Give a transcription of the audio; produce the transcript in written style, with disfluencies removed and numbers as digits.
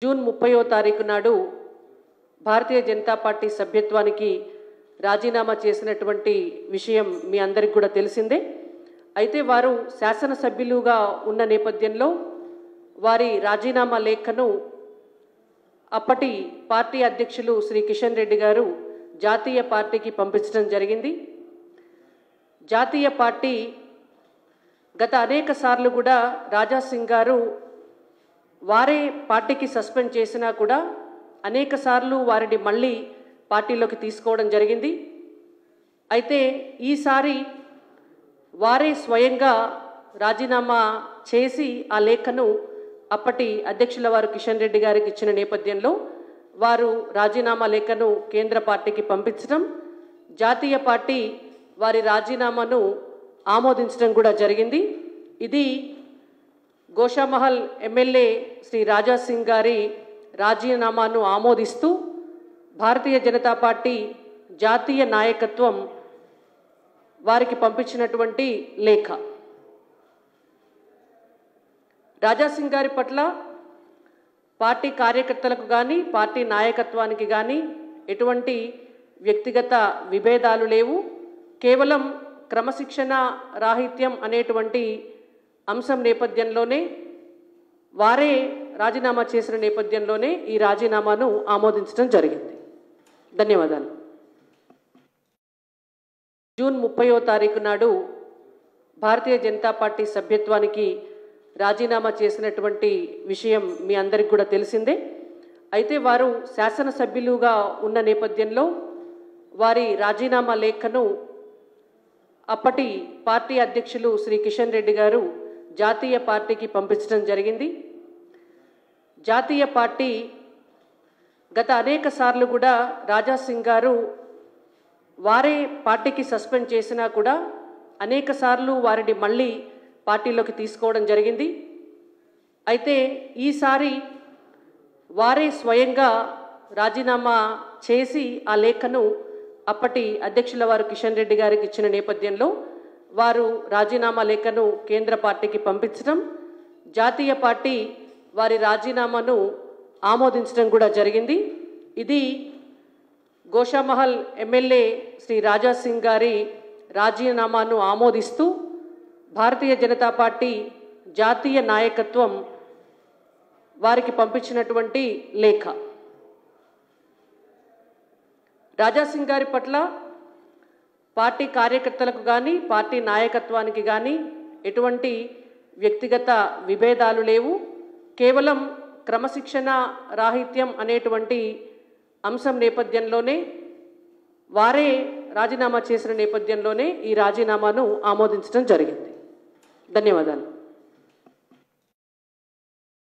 June 30వ తారీఖు నాడు Bharatiya Janata party సభ్యత్వానికి రాజీనామా చేసినటువంటి విషయం మీ అందరికీ కూడా తెలిసిందే. అయితే వారు శాసనసభ్యులుగా ఉన్న నేపథ్యంలో వారి రాజీనామా లేఖను అప్పటి పార్టీ అధ్యక్షులు శ్రీ కిషన్ రెడ్డి గారు జాతీయ పార్టీకి పంపించడం జరిగింది. జాతీయ పార్టీ గత అనేక సార్లు కూడా రాజా సింగ్ గారు వారే పార్టీకి సస్పెండ్ చేసినా కూడా అనేక సార్లు వారిని మళ్ళీ పార్టీలోకి తీసుకోవడం జరిగింది. అయితే ఈసారి వారే స్వయంగా రాజీనామా చేసి ఆ లేఖను అప్పటి అధ్యక్షుల వారు కిషన్ రెడ్డి గారికి ఇచ్చిన నేపథ్యంలో వారు రాజీనామా లేఖను కేంద్ర పార్టీకి పంపించడం, జాతీయ పార్టీ వారి రాజీనామాను ఆమోదించడం కూడా జరిగింది. ఇది గోషామహల్ ఎమ్మెల్యే శ్రీ రాజా సింగ్ గారి రాజీనామాను ఆమోదిస్తూ భారతీయ జనతా పార్టీ జాతీయ నాయకత్వం వారికి పంపించినటువంటి లేఖ. రాజా సింగ్ గారి పట్ల పార్టీ కార్యకర్తలకు కానీ పార్టీ నాయకత్వానికి కానీ ఎటువంటి వ్యక్తిగత విభేదాలు లేవు. కేవలం క్రమశిక్షణ రాహిత్యం అనేటువంటి అంశం నేపథ్యంలోనే వారే రాజీనామా చేసిన నేపథ్యంలోనే ఈ రాజీనామాను ఆమోదించడం జరిగింది. ధన్యవాదాలు. జూన్ 30వ తారీఖు నాడు భారతీయ జనతా పార్టీ సభ్యత్వానికి రాజీనామా చేసినటువంటి విషయం మీ అందరికీ కూడా తెలిసిందే. అయితే వారు శాసనసభ్యులుగా ఉన్న నేపథ్యంలో వారి రాజీనామా లేఖను అప్పటి పార్టీ అధ్యక్షులు శ్రీ కిషన్ రెడ్డి గారు జాతీయ పార్టీకి పంపించడం జరిగింది. జాతీయ పార్టీ గత అనేక సార్లు కూడా రాజా సింగ్ గారు వారే పార్టీకి సస్పెండ్ చేసినా కూడా అనేక సార్లు వారిని మళ్ళీ పార్టీలోకి తీసుకోవడం జరిగింది. అయితే ఈసారి వారే స్వయంగా రాజీనామా చేసి ఆ లేఖను అప్పటి అధ్యక్షుల వారు కిషన్ రెడ్డి గారికి ఇచ్చిన నేపథ్యంలో వారు రాజీనామా లేఖను కేంద్ర పార్టీకి పంపించడం, జాతీయ పార్టీ వారి రాజీనామాను ఆమోదించడం కూడా జరిగింది. ఇది గోషామహల్ ఎమ్మెల్యే శ్రీ రాజా సింగ్ గారి రాజీనామాను ఆమోదిస్తూ భారతీయ జనతా పార్టీ జాతీయ నాయకత్వం వారికి పంపించినటువంటి లేఖ. రాజా సింగ్ గారి పట్ల పార్టీ కార్యకర్తలకు కానీ పార్టీ నాయకత్వానికి కానీ ఎటువంటి వ్యక్తిగత విభేదాలు లేవు. కేవలం క్రమశిక్షణ రాహిత్యం అనేటువంటి అంశం నేపథ్యంలోనే వారే రాజీనామా చేసిన నేపథ్యంలోనే ఈ రాజీనామాను ఆమోదించడం జరిగింది. ధన్యవాదాలు.